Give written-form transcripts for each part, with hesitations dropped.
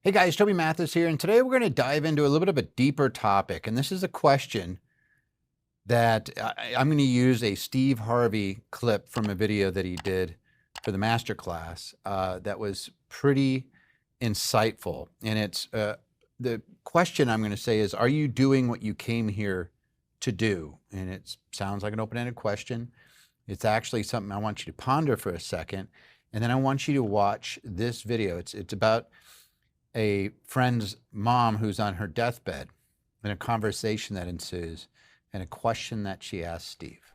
Hey guys, Toby Mathis here, and today we're going to dive into a little bit of a deeper topic. And this is a question that I'm going to use a Steve Harvey clip from a video that he did for the masterclass that was pretty insightful. And it's the question I'm going to say is, are you doing what you came here to do? And it sounds like an open-ended question. It's actually something I want you to ponder for a second. And then I want you to watch this video. It's about a friend's mom who's on her deathbed and a conversation that ensues and a question that she asked Steve.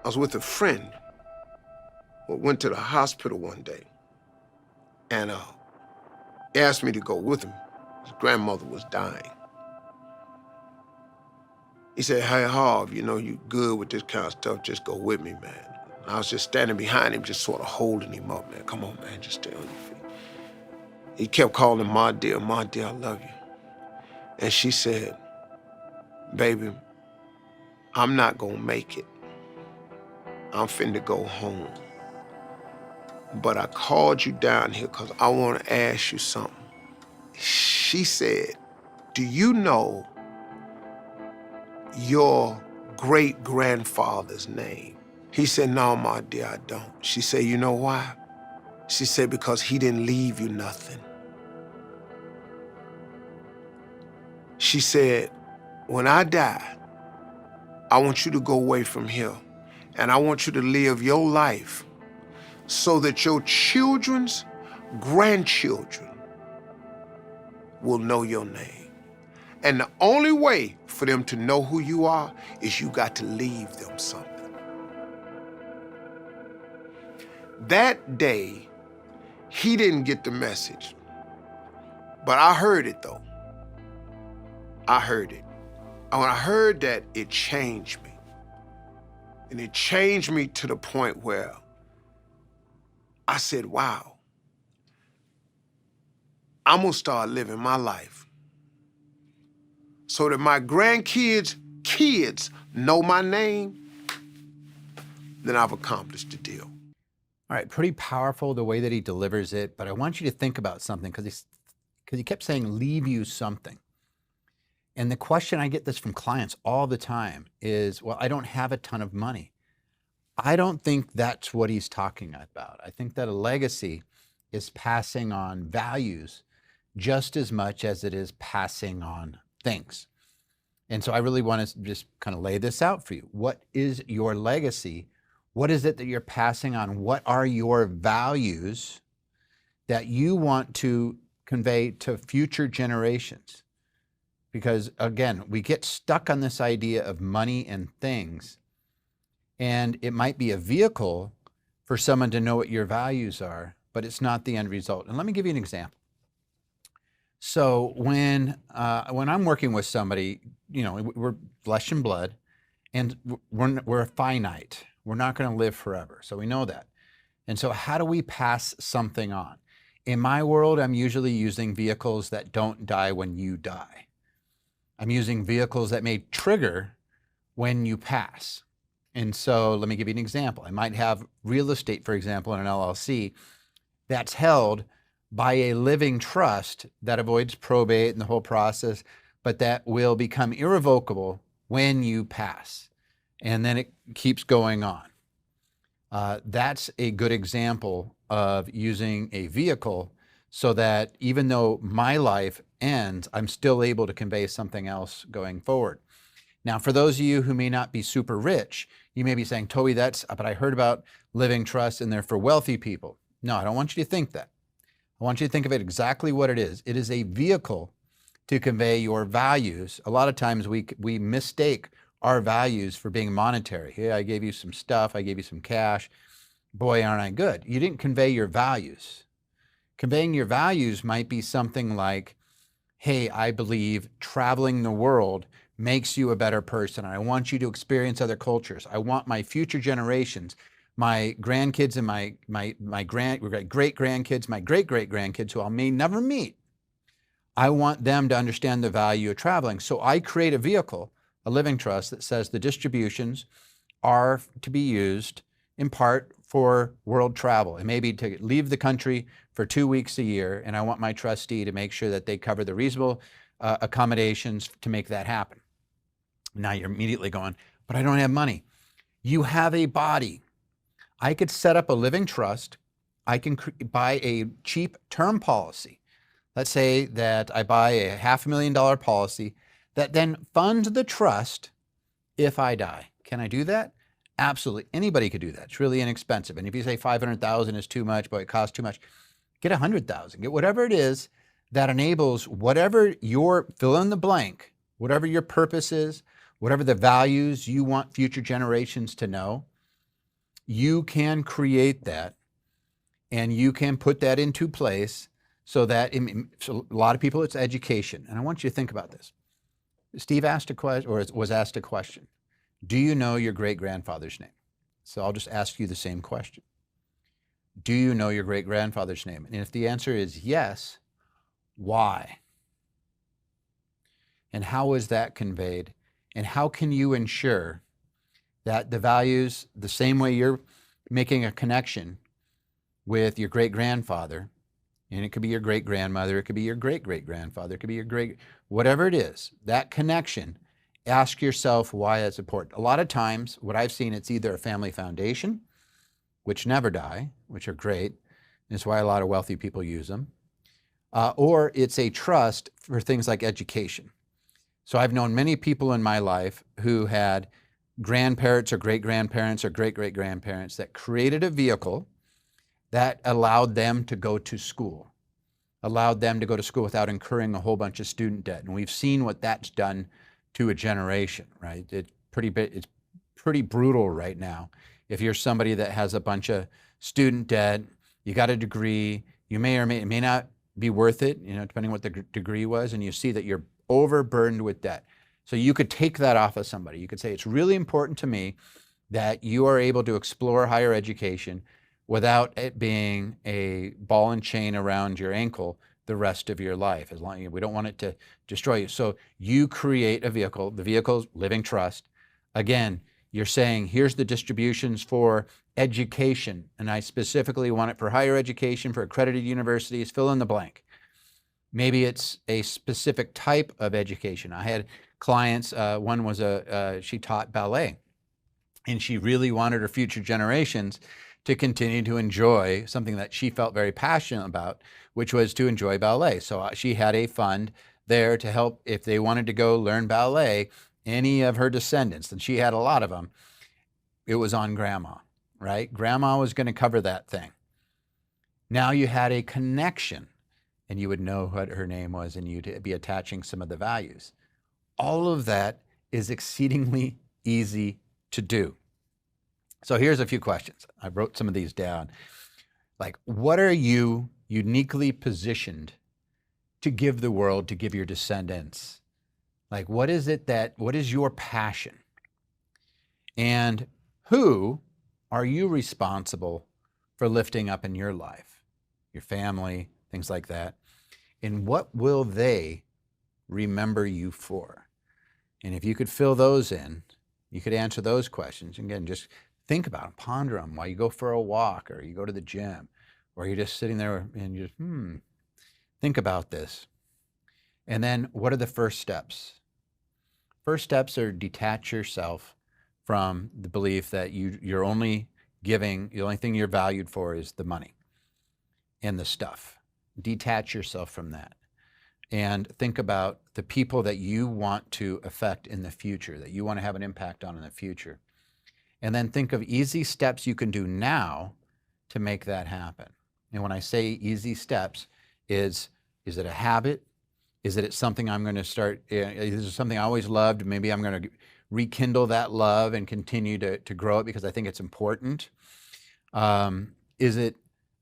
I was with a friend who went to the hospital one day and asked me to go with him. His grandmother was dying. He said, "Hey, Harv, you know you good with this kind of stuff, just go with me, man." And I was just standing behind him, just sort of holding him up, man. "Come on, man, just stay on your feet." He kept calling, my dear, I love you." And she said, "Baby, I'm not gonna make it. I'm finna go home. But I called you down here because I want to ask you something." She said, "Do you know your great-grandfather's name?" He said, "No, my dear, I don't." She said, "You know why?" She said, "Because he didn't leave you nothing." She said, "When I die, I want you to go away from here, and I want you to live your life so that your children's grandchildren will know your name. And the only way for them to know who you are is you got to leave them something." That day, he didn't get the message, but I heard it though. I heard it. And when I heard that, it changed me. And it changed me to the point where I said, wow, I'm gonna start living my life so that my grandkids' kids know my name. Then I've accomplished the deal. All right, pretty powerful the way that he delivers it, but I want you to think about something because he kept saying, leave you something. And the question, I get this from clients all the time, is, well, I don't have a ton of money. I don't think that's what he's talking about. I think that a legacy is passing on values just as much as it is passing on things. And so I really want to just kind of lay this out for you. What is your legacy? What is it that you're passing on? What are your values that you want to convey to future generations? Because again, we get stuck on this idea of money and things, and it might be a vehicle for someone to know what your values are, but it's not the end result. And let me give you an example. So when I'm working with somebody, you know, we're flesh and blood, and we're finite. We're not going to live forever. So we know that. And so how do we pass something on? In my world, I'm usually using vehicles that don't die when you die. I'm using vehicles that may trigger when you pass. And so let me give you an example. I might have real estate, for example, in an LLC that's held by a living trust that avoids probate and the whole process, but that will become irrevocable when you pass. And then it keeps going on. That's a good example of using a vehicle so that even though my life ends, I'm still able to convey something else going forward. Now, for those of you who may not be super rich, you may be saying, Toby, but I heard about living trusts and they're for wealthy people. No, I don't want you to think that. I want you to think of it exactly what it is. It is a vehicle to convey your values. A lot of times we mistake our values for being monetary. Hey, I gave you some stuff, I gave you some cash. Boy, aren't I good. You didn't convey your values. Conveying your values might be something like, hey, I believe traveling the world makes you a better person. I want you to experience other cultures. I want my future generations, my grandkids and my great-grandkids, my great-great-grandkids who I may never meet. I want them to understand the value of traveling. So I create a vehicle, a living trust, that says the distributions are to be used in part for world travel. It may be to leave the country for 2 weeks a year, and I want my trustee to make sure that they cover the reasonable accommodations to make that happen. Now you're immediately going, but I don't have money. You have a body. I could set up a living trust. I can buy a cheap term policy. Let's say that I buy a $500,000 policy that then funds the trust if I die. Can I do that? Absolutely. Anybody could do that. It's really inexpensive. And if you say 500,000 is too much, but it costs too much, get 100,000. Get whatever it is that enables whatever your fill in the blank, whatever your purpose is, whatever the values you want future generations to know, you can create that and you can put that into place so that so a lot of people, it's education. And I want you to think about this. Steve asked a question, or was asked a question. Do you know your great-grandfather's name? So I'll just ask you the same question. Do you know your great-grandfather's name? And if the answer is yes, why? And how was that conveyed? And how can you ensure that the values, the same way you're making a connection with your great-grandfather, and it could be your great-grandmother, it could be your great-great-grandfather, it could be your whatever it is, that connection, ask yourself why it's important. A lot of times, what I've seen, it's either a family foundation, which never die, which are great, and it's why a lot of wealthy people use them, or it's a trust for things like education. So I've known many people in my life who had grandparents or great-grandparents or great-great-grandparents that created a vehicle that allowed them to go to school, without incurring a whole bunch of student debt. And we've seen what that's done to a generation, right? It's pretty brutal right now. If you're somebody that has a bunch of student debt, you got a degree, you may or may not be worth it, depending on what the degree was, and you see that you're overburdened with debt. So you could take that off of somebody. You could say, it's really important to me that you are able to explore higher education without it being a ball and chain around your ankle the rest of your life. As long as we don't want it to destroy you. So you create a vehicle, the vehicle's living trust. Again, you're saying, here's the distributions for education, and I specifically want it for higher education, for accredited universities, fill in the blank. Maybe it's a specific type of education. I had clients, one was she taught ballet, and she really wanted her future generations to continue to enjoy something that she felt very passionate about, which was to enjoy ballet. So she had a fund there to help if they wanted to go learn ballet, any of her descendants, and she had a lot of them, it was on grandma, right? Grandma was going to cover that thing. Now you had a connection, and you would know what her name was, and you'd be attaching some of the values. All of that is exceedingly easy to do. So here's a few questions. I wrote some of these down. Like, what are you uniquely positioned to give the world, to give your descendants? Like, what is your passion? And who are you responsible for lifting up in your life? Your family, things like that. And what will they remember you for? And if you could fill those in, you could answer those questions. Again, just think about them, ponder them while you go for a walk, or you go to the gym, or you're just sitting there and you just, think about this. And then what are the first steps? First steps are detach yourself from the belief that you're only giving, the only thing you're valued for is the money and the stuff. Detach yourself from that. And think about the people that you want to affect in the future, that you want to have an impact on in the future. And then think of easy steps you can do now to make that happen. And when I say easy steps, is it a habit? Is it something I'm going to start, is it something I always loved? Maybe I'm going to rekindle that love and continue to grow it because I think it's important. Is it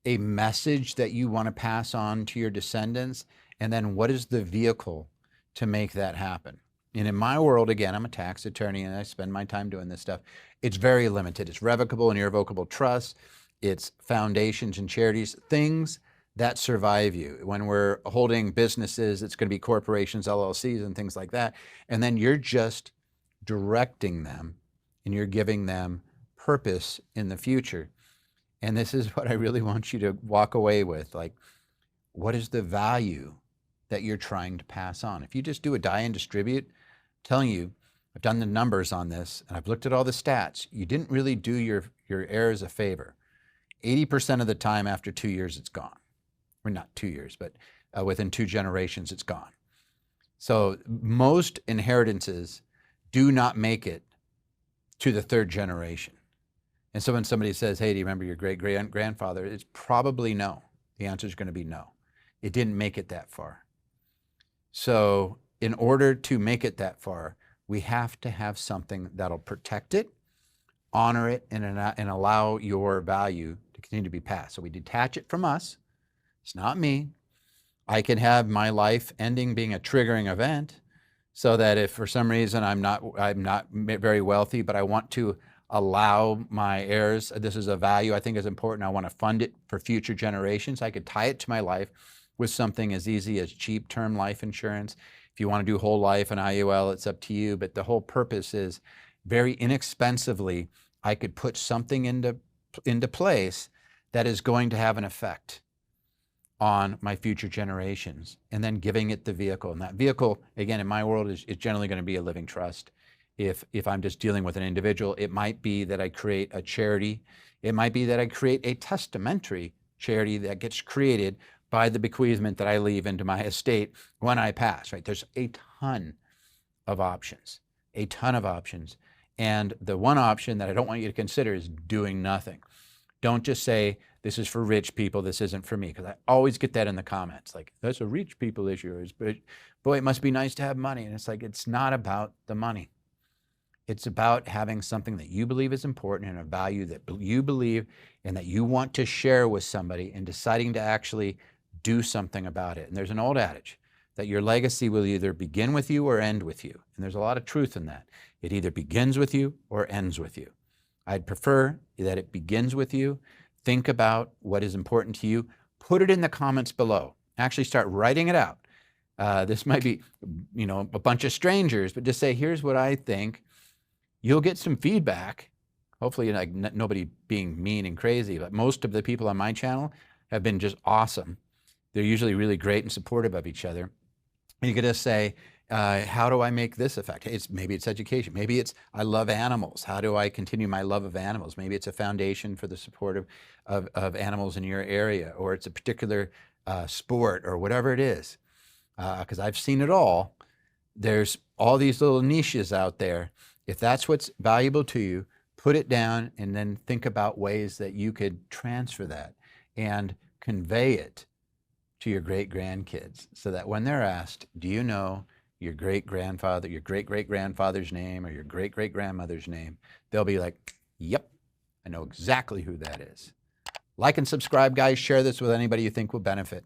a message that you want to pass on to your descendants? And then what is the vehicle to make that happen? And in my world, again, I'm a tax attorney and I spend my time doing this stuff. It's very limited. It's revocable and irrevocable trusts. It's foundations and charities, things that survive you. When we're holding businesses, it's going to be corporations, LLCs, and things like that. And then you're just directing them and you're giving them purpose in the future. And this is what I really want you to walk away with. Like, what is the value that you're trying to pass on? If you just do a die and distribute, I'm telling you, I've done the numbers on this and I've looked at all the stats. You didn't really do your heirs a favor. 80% of the time after 2 years, it's gone. Or not 2 years, but within 2 generations, it's gone. So most inheritances do not make it to the 3rd generation. And so when somebody says, hey, do you remember your great-grandfather? It's probably no. The answer is going to be no. It didn't make it that far. So in order to make it that far, we have to have something that'll protect it, honor it, and allow your value to continue to be passed. So we detach it from us. It's not me. I can have my life ending being a triggering event, so that if for some reason I'm not very wealthy, but I want to allow my heirs, this is a value I think is important, I want to fund it for future generations, I could tie it to my life with something as easy as cheap term life insurance. If you want to do whole life and IUL, it's up to you, but the whole purpose is very inexpensively, I could put something into place that is going to have an effect on my future generations, and then giving it the vehicle. And that vehicle, again, in my world, is generally going to be a living trust. If I'm just dealing with an individual, it might be that I create a charity. It might be that I create a testamentary charity that gets created by the bequeathment that I leave into my estate when I pass, right? There's a ton of options, a ton of options. And the one option that I don't want you to consider is doing nothing. Don't just say, this is for rich people, this isn't for me, because I always get that in the comments, like, that's a rich people issue, but boy, it must be nice to have money. And it's like, it's not about the money. It's about having something that you believe is important and a value that you believe and that you want to share with somebody, and deciding to actually do something about it. And there's an old adage that your legacy will either begin with you or end with you. And there's a lot of truth in that. It either begins with you or ends with you. I'd prefer that it begins with you. Think about what is important to you. Put it in the comments below. Actually start writing it out. This might be, a bunch of strangers, but just say, here's what I think. You'll get some feedback. Hopefully, like, nobody being mean and crazy, but most of the people on my channel have been just awesome. They're usually really great and supportive of each other. And you could just say, how do I make this effect? Maybe it's education. Maybe it's, I love animals. How do I continue my love of animals? Maybe it's a foundation for the support of animals in your area, or it's a particular sport, or whatever it is. Because I've seen it all. There's all these little niches out there. If that's what's valuable to you, put it down and then think about ways that you could transfer that and convey it to your great-grandkids, so that when they're asked, do you know your great-grandfather, your great-great-grandfather's name, or your great-great-grandmother's name, they'll be like, yep, I know exactly who that is. Like and subscribe, guys. Share this with anybody you think will benefit.